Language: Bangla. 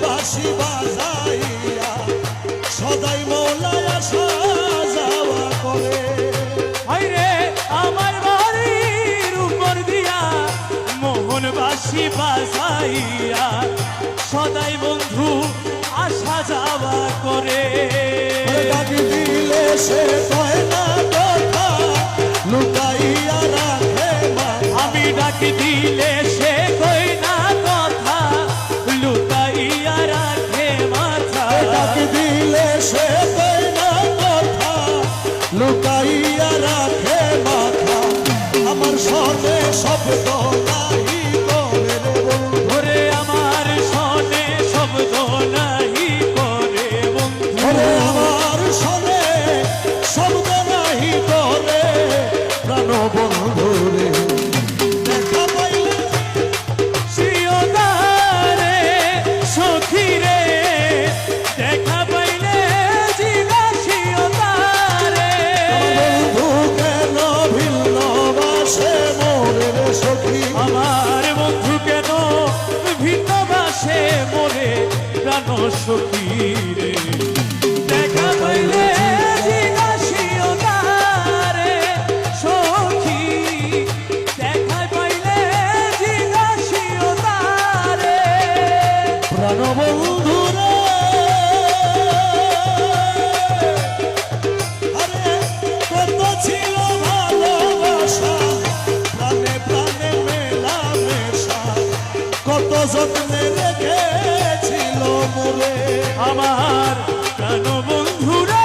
বাঁশি বাজাইয়া সদাই মৌলায় আসা যাওয়া করে। হায়রে আমার বাড়ির উপর দিয়া মোহন বাঁশি বাজাইয়া সদাই বন্ধু আসা যাওয়া করে। ডাকি দিলে সে কয় না কথা লুকাইয়া রাখে মাথা। আমি ডাকি দিলে সে কই না কথা লুকাইয়া রাখে মাথা। ডাকি দিলে সে কয় না কথা লুকাইয়া রাখে মাথা। আমার সনে শব্দ নাহি করে রে বন্ধু, ওরে আমার সনে শব্দ নাহি করে বন্ধু। ওরে আমার সনে শব্দ নাহি করে প্রাণ বন্ধু রে। দেখা পাইলে শিওদারে সখী রে দেখা পাইলে জিজ্ঞাসিও তারে। বন্ধু কেন ভিন্ন বাসে মোরে রে সখী। আমার বন্ধু কেন ভিন্ন বাসে মোরে প্রাণ সখী রে। দেখা পাইলে জিজ্ঞাসিও তারে সখী, দেখা পাইলে জিজ্ঞাসিও তারে। প্রাণ বন্ধু রে আরে কত ছিল ভালোবাসা প্রাণে প্রাণে মেলামেশা। কত যত্নে রেখেছিল মোরে আমার প্রাণ বন্ধু রে।